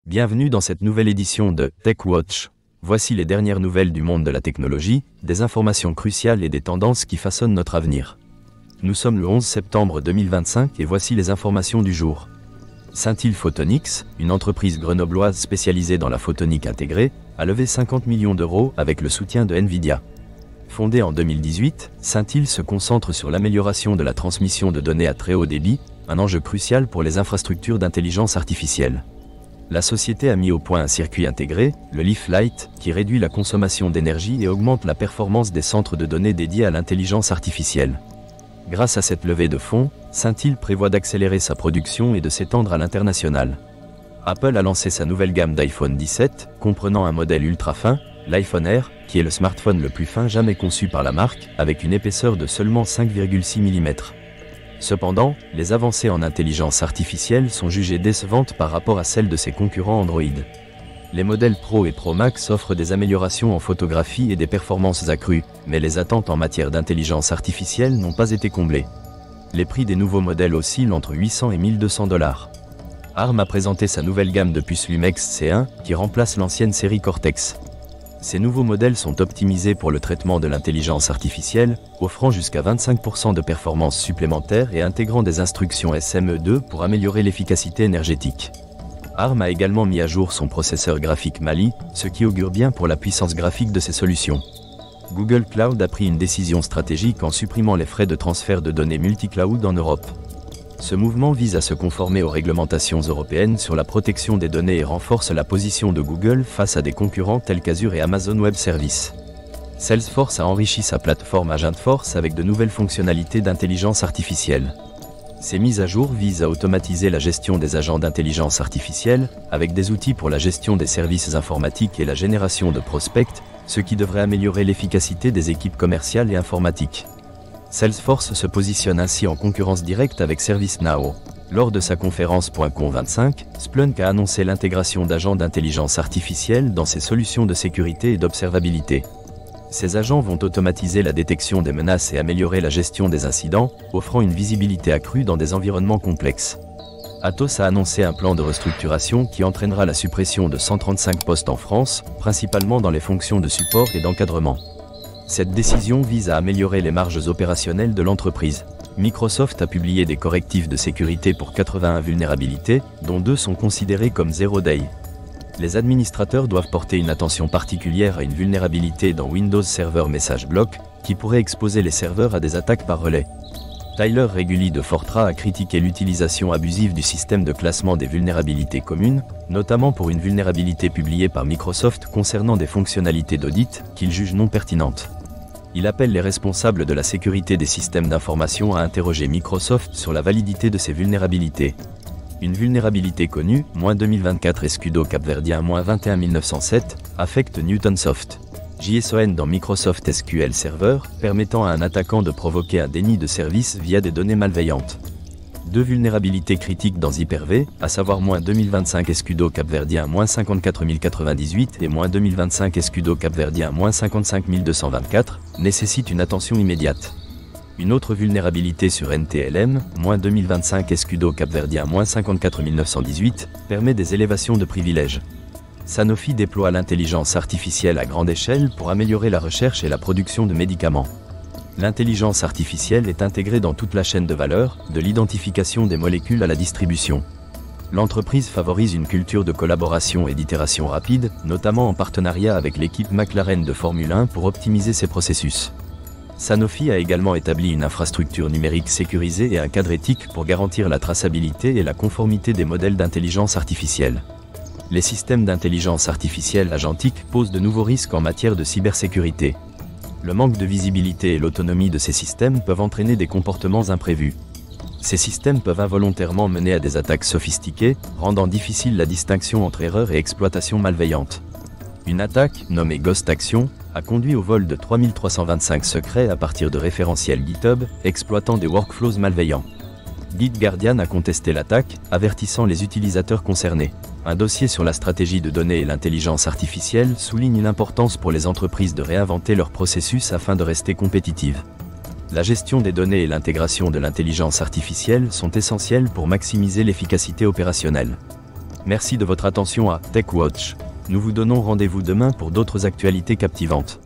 Bienvenue dans cette nouvelle édition de TechWatch. Voici les dernières nouvelles du monde de la technologie, des informations cruciales et des tendances qui façonnent notre avenir. Nous sommes le 11 septembre 2025 et voici les informations du jour. Scintille Photonics, une entreprise grenobloise spécialisée dans la photonique intégrée, a levé 50 millions d'euros avec le soutien de Nvidia. Fondée en 2018, Scintille se concentre sur l'amélioration de la transmission de données à très haut débit, un enjeu crucial pour les infrastructures d'intelligence artificielle. La société a mis au point un circuit intégré, le Leaf-Lite, qui réduit la consommation d'énergie et augmente la performance des centres de données dédiés à l'intelligence artificielle. Grâce à cette levée de fonds, Scintille prévoit d'accélérer sa production et de s'étendre à l'international. Apple a lancé sa nouvelle gamme d'iPhone 17, comprenant un modèle ultra fin, l'iPhone Air, qui est le smartphone le plus fin jamais conçu par la marque, avec une épaisseur de seulement 5,6 mm. Cependant, les avancées en intelligence artificielle sont jugées décevantes par rapport à celles de ses concurrents Android. Les modèles Pro et Pro Max offrent des améliorations en photographie et des performances accrues, mais les attentes en matière d'intelligence artificielle n'ont pas été comblées. Les prix des nouveaux modèles oscillent entre 800 et 1200 $. ARM a présenté sa nouvelle gamme de puces Lumex C1, qui remplace l'ancienne série Cortex. Ces nouveaux modèles sont optimisés pour le traitement de l'intelligence artificielle, offrant jusqu'à 25% de performance supplémentaire et intégrant des instructions SME2 pour améliorer l'efficacité énergétique. ARM a également mis à jour son processeur graphique Mali, ce qui augure bien pour la puissance graphique de ses solutions. Google Cloud a pris une décision stratégique en supprimant les frais de transfert de données multi-cloud en Europe. Ce mouvement vise à se conformer aux réglementations européennes sur la protection des données et renforce la position de Google face à des concurrents tels qu'Azure et Amazon Web Services. Salesforce a enrichi sa plateforme Agentforce avec de nouvelles fonctionnalités d'intelligence artificielle. Ces mises à jour visent à automatiser la gestion des agents d'intelligence artificielle, avec des outils pour la gestion des services informatiques et la génération de prospects, ce qui devrait améliorer l'efficacité des équipes commerciales et informatiques. Salesforce se positionne ainsi en concurrence directe avec ServiceNow. Lors de sa conférence .con 25, Splunk a annoncé l'intégration d'agents d'intelligence artificielle dans ses solutions de sécurité et d'observabilité. Ces agents vont automatiser la détection des menaces et améliorer la gestion des incidents, offrant une visibilité accrue dans des environnements complexes. Atos a annoncé un plan de restructuration qui entraînera la suppression de 135 postes en France, principalement dans les fonctions de support et d'encadrement. Cette décision vise à améliorer les marges opérationnelles de l'entreprise. Microsoft a publié des correctifs de sécurité pour 81 vulnérabilités, dont 2 sont considérées comme Zero Day. Les administrateurs doivent porter une attention particulière à une vulnérabilité dans Windows Server Message Block, qui pourrait exposer les serveurs à des attaques par relais. Tyler Reguli de Fortran a critiqué l'utilisation abusive du système de classement des vulnérabilités communes, notamment pour une vulnérabilité publiée par Microsoft concernant des fonctionnalités d'audit qu'il juge non pertinentes. Il appelle les responsables de la sécurité des systèmes d'information à interroger Microsoft sur la validité de ces vulnérabilités. Une vulnérabilité connue, -2024 Escudo Capverdien -21907, affecte Newtonsoft. JSON dans Microsoft SQL Server, permettant à un attaquant de provoquer un déni de service via des données malveillantes. 2 vulnérabilités critiques dans Hyper-V, à savoir -2025 Escudo Capverdien -54098 et -2025 Escudo Capverdien -55224, nécessitent une attention immédiate. Une autre vulnérabilité sur NTLM, -2025 Escudo Capverdien -54918, permet des élévations de privilèges. Sanofi déploie l'intelligence artificielle à grande échelle pour améliorer la recherche et la production de médicaments. L'intelligence artificielle est intégrée dans toute la chaîne de valeur, de l'identification des molécules à la distribution. L'entreprise favorise une culture de collaboration et d'itération rapide, notamment en partenariat avec l'équipe McLaren de Formule 1 pour optimiser ses processus. Sanofi a également établi une infrastructure numérique sécurisée et un cadre éthique pour garantir la traçabilité et la conformité des modèles d'intelligence artificielle. Les systèmes d'intelligence artificielle agentique posent de nouveaux risques en matière de cybersécurité. Le manque de visibilité et l'autonomie de ces systèmes peuvent entraîner des comportements imprévus. Ces systèmes peuvent involontairement mener à des attaques sophistiquées, rendant difficile la distinction entre erreur et exploitation malveillante. Une attaque, nommée Ghost Action, a conduit au vol de 3325 secrets à partir de référentiels GitHub, exploitant des workflows malveillants. GitGuardian a contesté l'attaque, avertissant les utilisateurs concernés. Un dossier sur la stratégie de données et l'intelligence artificielle souligne l'importance pour les entreprises de réinventer leurs processus afin de rester compétitives. La gestion des données et l'intégration de l'intelligence artificielle sont essentielles pour maximiser l'efficacité opérationnelle. Merci de votre attention à TechWatch. Nous vous donnons rendez-vous demain pour d'autres actualités captivantes.